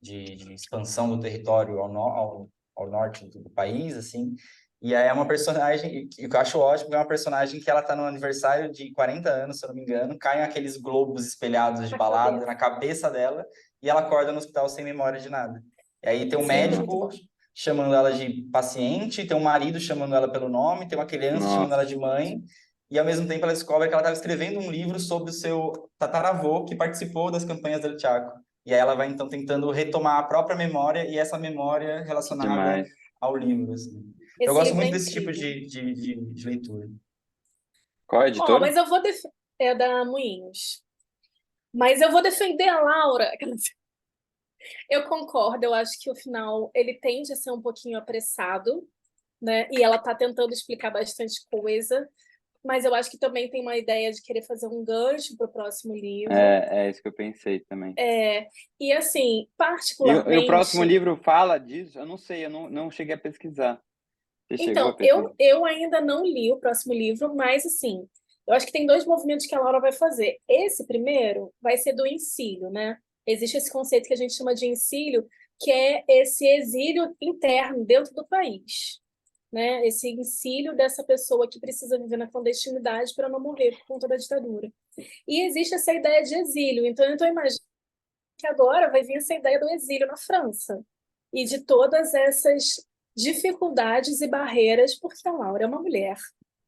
de expansão do território ao norte do país, assim, E aí é uma personagem que eu acho ótimo, é uma personagem que ela tá no aniversário de 40 anos, se eu não me engano, caem aqueles globos espelhados de A balada cabeça. na cabeça dela e ela acorda no hospital sem memória de nada. E aí tem um Sim, muito médico bom. chamando ela de paciente, tem um marido chamando ela pelo nome, tem uma criança chamando Nossa, ela de mãe, e ao mesmo tempo ela descobre que ela estava escrevendo um livro sobre o seu tataravô que participou das campanhas del Chaco. E aí ela vai então tentando retomar a própria memória e essa memória que relacionada demais. ao livro, assim. Eu Esse gosto livro é muito desse tipo incrível. de leitura. Qual a Ó, editora? mas eu vou é da Moinhos. Mas eu vou defender a Laura. Eu concordo, eu acho que o final ele tende a ser um pouquinho apressado, né? E ela tá tentando explicar bastante coisa, mas eu acho que também tem uma ideia de querer fazer um gancho para o próximo livro. É isso que eu pensei também. É, e assim, E o próximo particularmente, livro fala disso? Eu não sei, eu não cheguei a pesquisar. Você chegou a então, pesquisar? eu ainda não li o próximo livro, mas assim, eu acho que tem dois movimentos que a Laura vai fazer. Esse primeiro vai ser do ensílio, né? Existe esse conceito que a gente chama de ensílio, que é esse exílio interno dentro do país, né? Esse ensílio dessa pessoa que precisa viver na clandestinidade para não morrer por conta da ditadura. E existe essa ideia de exílio. Então, eu estou imaginando que agora vai vir essa ideia do exílio na França e de todas essas dificuldades e barreiras, porque a Laura é uma mulher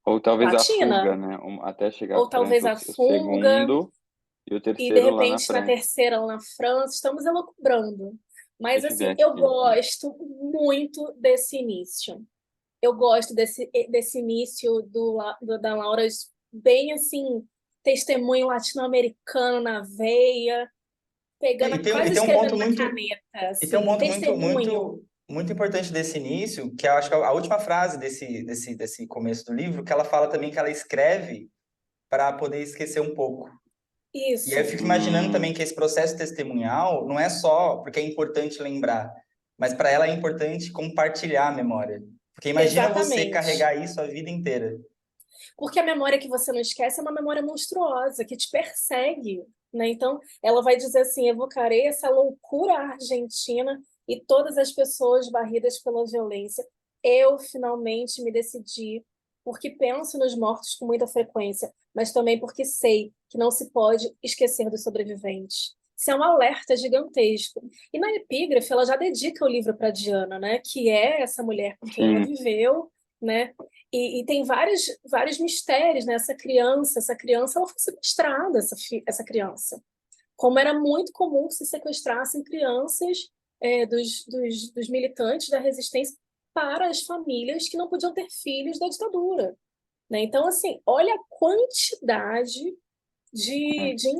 Ou talvez a fuga, latina, né? Até chegar à ou França, talvez a o fuga, segundo e o e de terceiro lá na repente na França. terceira lá na França, estamos elucubrando. Mas Deixa eu ver assim, eu aqui. gosto muito desse início. Eu gosto desse início da Laura bem assim, testemunho latino-americano na veia, pegando, E quase tem um ponto escrevendo na muito caneta, E tem um assim, ponto testemunho. muito importante desse início, que eu acho que é a última frase desse começo do livro, que ela fala também que ela escreve para poder esquecer um pouco. E aí eu Isso, fico imaginando Hum, também que esse processo testemunhal não é só porque é importante lembrar, mas para ela é importante compartilhar a memória. Porque imagina você exatamente. carregar isso a vida inteira. Porque a memória que você não esquece é uma memória monstruosa, que te persegue, né? Então, ela vai dizer assim: evocarei essa loucura argentina e todas as pessoas varridas pela violência. Eu finalmente me decidi, porque penso nos mortos com muita frequência, mas também porque sei que não se pode esquecer dos sobreviventes. Isso é um alerta gigantesco. E na epígrafe, ela já dedica o livro para Diana, né? Que é essa mulher com quem ela sim. viveu, né? E tem vários mistérios nessa criança. Essa criança ela foi sequestrada, essa criança. Como era muito comum que se sequestrassem crianças dos militantes da resistência para as famílias que não podiam ter filhos da ditadura. Né? Então, assim, olha a quantidade É. de, de,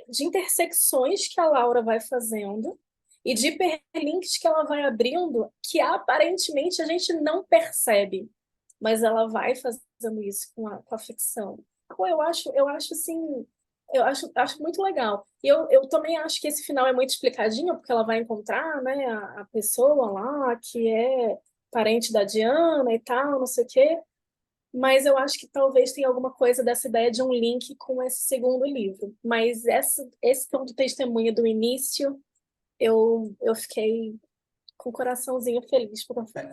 de intersecções que a Laura vai fazendo e de hiperlinks que ela vai abrindo que aparentemente a gente não percebe, mas ela vai fazendo isso com a ficção. Pô, eu acho assim, acho muito legal. E eu também acho que esse final é muito explicadinho, porque ela vai encontrar, né, a pessoa lá que é parente da Diana e tal, não sei o quê. Mas eu acho que talvez tenha alguma coisa dessa ideia de um link com esse segundo livro. Mas esse tom de testemunha do início, eu fiquei com o coraçãozinho feliz.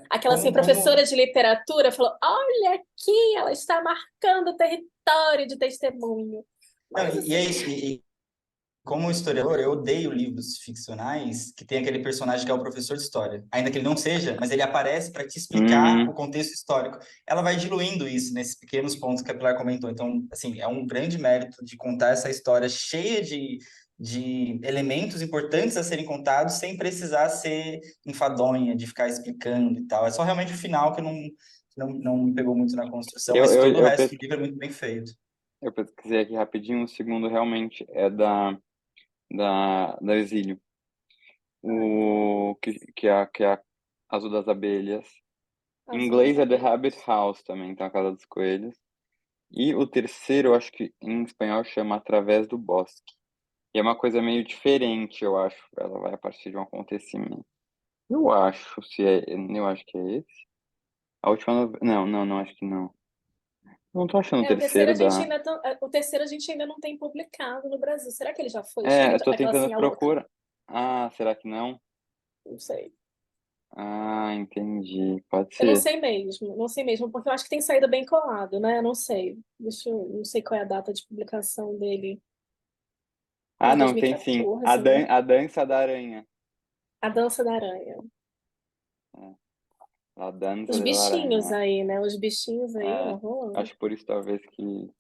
Aquela assim, Como professora de literatura falou: Olha aqui, ela está marcando o território de testemunho. não, Mas e é assim, isso. Como historiador, eu odeio livros ficcionais que tem aquele personagem que é o professor de história. Ainda que ele não seja, mas ele aparece para te explicar o Uhum. contexto histórico. Ela vai diluindo isso nesses pequenos pontos que a Pilar comentou. Então, assim, é um grande mérito de contar essa história cheia de elementos importantes a serem contados sem precisar ser enfadonha, de ficar explicando e tal. É só realmente o final que não me pegou muito na construção, Eu, mas eu, todo o eu, resto pes- do livro é muito bem feito. eu pesquisei aqui rapidinho, o segundo realmente é da Exílio. Que é a Azul das Abelhas. Em Azul das inglês é The Abelhas. Rabbit House também, então a Casa dos Coelhos. E o terceiro, eu acho que em espanhol chama Através do Bosque. E é uma coisa meio diferente, eu acho. Ela vai a partir de um acontecimento. Eu acho que é esse. A última não, acho que não. Não tô achando o O terceiro terceiro da. o terceiro a gente ainda não tem publicado no Brasil. Será que ele já foi É, eu escrito? tô Aquela tentando assim, a louca. procurar. Ah, será que não? Não sei. Ah, entendi. Pode Eu ser. não sei mesmo, porque eu acho que tem saído bem colado, né? Eu não sei. Não sei qual é a data de publicação dele. Ah, É não, tem sim. 2014, né? A Dança da Aranha. A Dança da Aranha. É, a Dança Os da bichinhos Aranha. aí, né? Os bichinhos aí, É, ó, rolando. acho por isso talvez que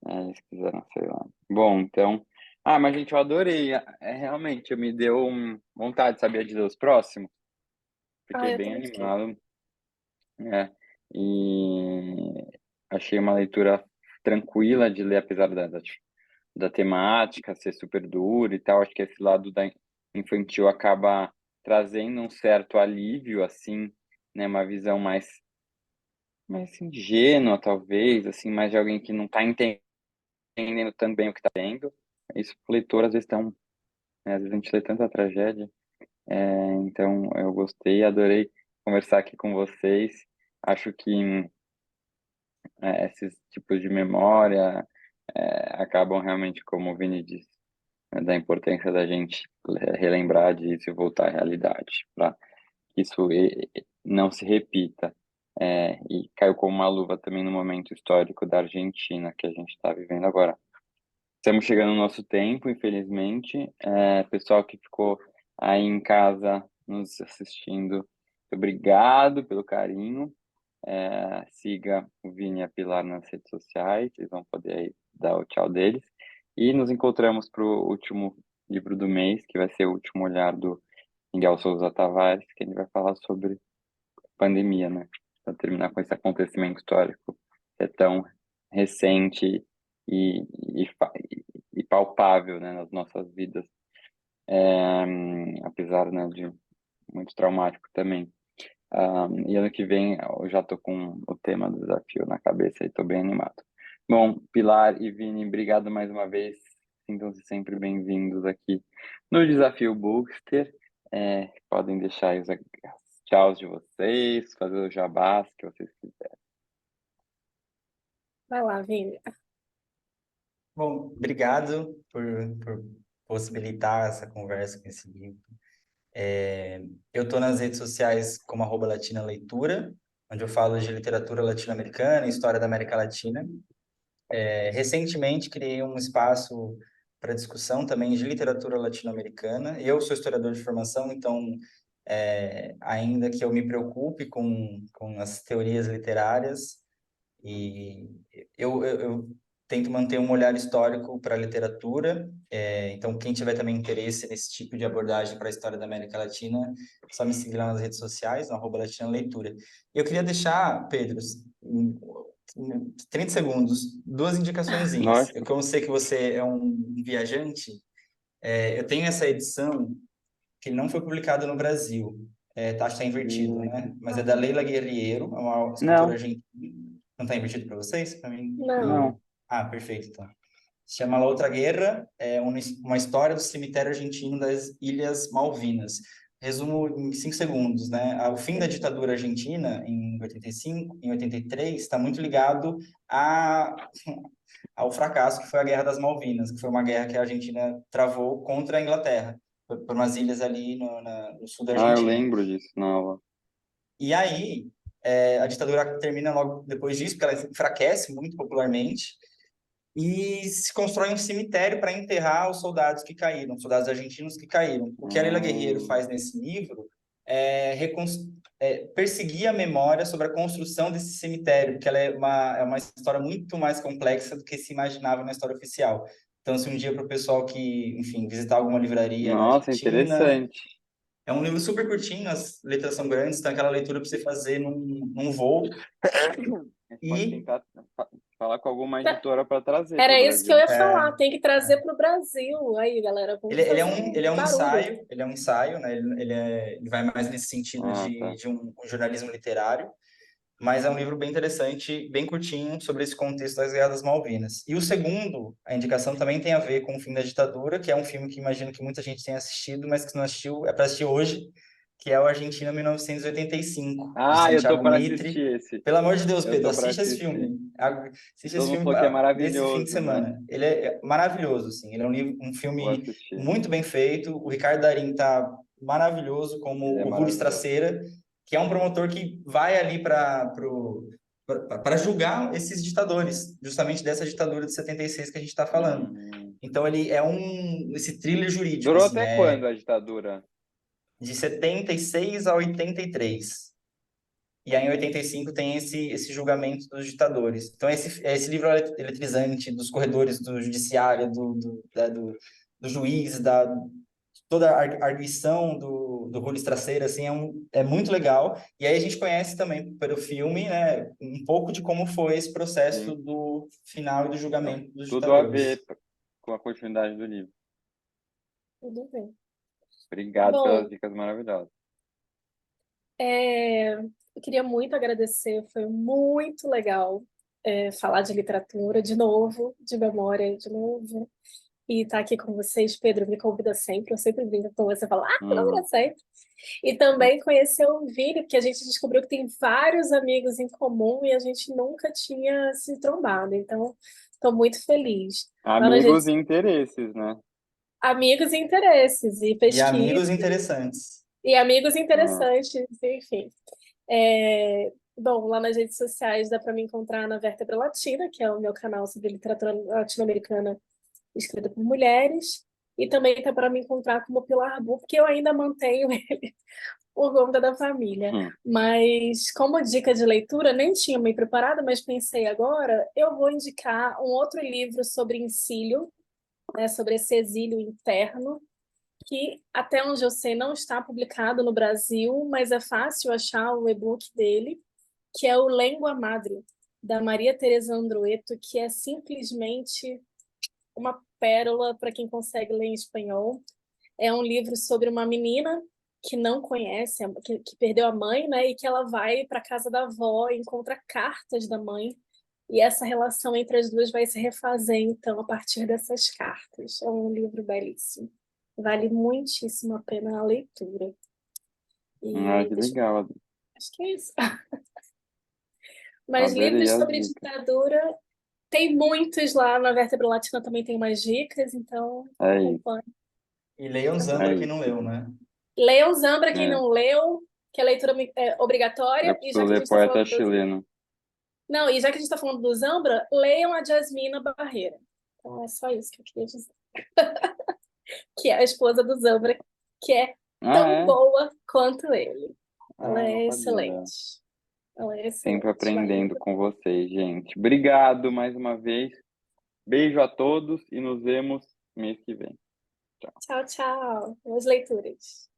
eles quiseram, sei lá. Bom, então. Ah, mas gente, eu adorei. Realmente, me deu vontade de saber de Deus próximo. Ah, Fiquei eu bem também fiquei. animado. É, e achei uma leitura tranquila de ler, apesar da temática ser super dura e tal. Acho que esse lado da infantil acaba trazendo um certo alívio, assim, né? Uma visão mais ingênua, talvez, assim, mais de alguém que não está entendendo tão bem o que está vendo. Isso, o leitor, às vezes, né, às vezes a gente lê tanta tragédia. Então, eu gostei, adorei conversar aqui com vocês. Acho que esses tipos de memória acabam realmente, como o Vini disse, né, da importância da gente relembrar disso e voltar à realidade, para que isso não se repita. E caiu como uma luva também no momento histórico da Argentina que a gente está vivendo agora. Estamos chegando no nosso tempo, infelizmente. Pessoal que ficou aí em casa nos assistindo, obrigado pelo carinho. Siga o Vini e a Pilar nas redes sociais, vocês vão poder aí dar o tchau deles. E nos encontramos para o último livro do mês, que vai ser o último olhar do Miguel Souza Tavares, que ele vai falar sobre pandemia, né? Para terminar com esse acontecimento histórico que é tão recente e, e palpável, né, nas nossas vidas, apesar, né, de muito traumático também. E ano que vem eu já tô com o tema do desafio na cabeça e tô bem animado. Bom, Pilar e Vini, obrigado mais uma vez. Sintam-se sempre bem-vindos aqui no Desafio Bookster. Podem deixar aí os tchauz de vocês, fazer o jabás que vocês quiserem. Vai lá, Vini. Bom, obrigado por possibilitar essa conversa com esse livro. Eu estou nas redes sociais como @latinaleitura, onde eu falo de literatura latino-americana e história da América Latina. Recentemente criei um espaço para discussão também de literatura latino-americana. Eu sou historiador de formação, então, ainda que eu me preocupe com as teorias literárias, e eu tento manter um olhar histórico para a literatura. Então, quem tiver também interesse nesse tipo de abordagem para a história da América Latina, é só me seguir lá nas redes sociais, no @latinaleitura. Eu queria deixar, Pedro, em 30 segundos, duas indicaçõezinhas. Lógico. Como eu sei que você é um viajante, eu tenho essa edição que não foi publicada no Brasil. Tá, acho que está invertido, Hum, né? Mas é da Leila Guerriero, é uma escritora Não, argentina. Não está invertido para vocês? Para mim. Não. não. Ah, perfeito, então. Se chama La Outra Guerra, é uma história do cemitério argentino das Ilhas Malvinas. Resumo em 5 segundos, né? O fim da ditadura argentina em 85, em 83, está muito ligado a, ao fracasso que foi a Guerra das Malvinas, que foi uma guerra que a Argentina travou contra a Inglaterra, por umas ilhas ali no sul da Ah, eu Argentina. lembro disso na aula. E aí, a ditadura termina logo depois disso, porque ela enfraquece muito popularmente, e se constrói um cemitério para enterrar os soldados que caíram, soldados argentinos que caíram. O que a Leila Guerreiro Hum, faz nesse livro perseguir a memória sobre a construção desse cemitério, porque ela é uma história muito mais complexa do que se imaginava na história oficial. Então, se um dia para o pessoal que, enfim, visitar alguma livraria na nossa, Argentina, interessante. é um livro super curtinho, as letras são grandes, então é aquela leitura para você fazer num voo. A gente pode E tentar falar com alguma editora para trazer para o Era isso que eu Brasil. ia falar. Tem que trazer para o Brasil. Aí, galera, Ele, vamos ele é fazer um, ele é um barulho. ensaio, ele é um ensaio, né? Ele vai mais nesse sentido Ah, de, tá. de um jornalismo literário, mas é um livro bem interessante, bem curtinho, sobre esse contexto das Guerras das Malvinas. E o segundo, a indicação também tem a ver com o fim da ditadura, que é um filme que imagino que muita gente tenha assistido, mas que não assistiu, é para assistir hoje, que é o Argentina 1985, de Ah, eu tô Santiago para Mitre. assistir esse. Pelo amor de Deus, Eu Pedro, tô para assiste esse assistir. filme. Assiste Todo esse mundo filme falou que é nesse fim de maravilhoso, né? semana. Ele é maravilhoso, assim. Ele é um Vou filme assistir. muito bem feito. O Ricardo Darín tá maravilhoso como Ele é o Rulis maravilhoso. Traceira, que é um promotor que vai ali para julgar esses ditadores, justamente dessa ditadura de 76 que a gente está falando. Hum. Então ele é esse thriller jurídico, Durou assim, até quando a ditadura? de 76 a 83. E aí, em 85, tem esse julgamento dos ditadores. Então, esse livro eletrizante dos corredores do judiciário, do juiz, toda a arguição do Rulis Traceira, assim, é muito legal. E aí a gente conhece também, pelo filme, né, um pouco de como foi esse processo Sim. do final e do Então, julgamento dos tudo a ditadores. ver com a continuidade do livro. Tudo bem. Obrigado pelas Bom, dicas maravilhosas. eu queria muito agradecer, foi muito legal falar de literatura de novo, de memória de novo, e estar aqui com vocês. Pedro me convida sempre, eu sempre brinco com você, falo, convida Hum. sempre. E também conhecer o Vini, porque a gente descobriu que tem vários amigos em comum e a gente nunca tinha se trombado, então estou muito feliz. Lá na Amigos gente, e interesses, né? amigos e interesses, e E pesquisa, amigos interessantes. e amigos Ah, interessantes, enfim. Bom, lá nas redes sociais dá para me encontrar na Vértebra Latina, que é o meu canal sobre literatura latino-americana escrita por mulheres, e também dá para me encontrar como Pilar Bu, porque eu ainda mantenho ele por conta da família. hum. Mas como dica de leitura, nem tinha me preparado, mas pensei agora, eu vou indicar um outro livro sobre ensílio, né, sobre esse exílio interno, que até onde eu sei não está publicado no Brasil, mas é fácil achar o e-book dele, que é o Lengua Madre, da Maria Teresa Andrueto, que é simplesmente uma pérola para quem consegue ler em espanhol. É um livro sobre uma menina que não conhece, que perdeu a mãe, né? E que ela vai para a casa da avó e encontra cartas da mãe. E essa relação entre as duas vai se refazer, então, a partir dessas cartas. É um livro belíssimo. Vale muitíssimo a pena a leitura. Ah, E que deixa eu... legal. Acho que é isso. Mas Adorei livros as sobre dicas. ditadura, tem muitos lá na Vértebra Latina, também tem umas dicas, então É isso, acompanhe. E leiam Tá bom? Zambra é quem não isso. leu, né? Leiam Zambra, quem É, não leu, que a leitura é eu obrigatória, e preciso já que a ler gente está poeta falando do... chileno. Não, e já que a gente está falando do Zambra, leiam a Jasmina Barreira. Então é só isso que eu queria dizer. Que é a esposa do Zambra, que é Ah, tão é? boa quanto ele. Ela Ah, não é sabia dela. excelente. Ela é Sempre excelente. Vale aprendendo muito a com vocês, gente. Obrigado mais uma vez. Beijo a todos e nos vemos mês que vem. Tchau. pena. Tchau, tchau. Boas leituras.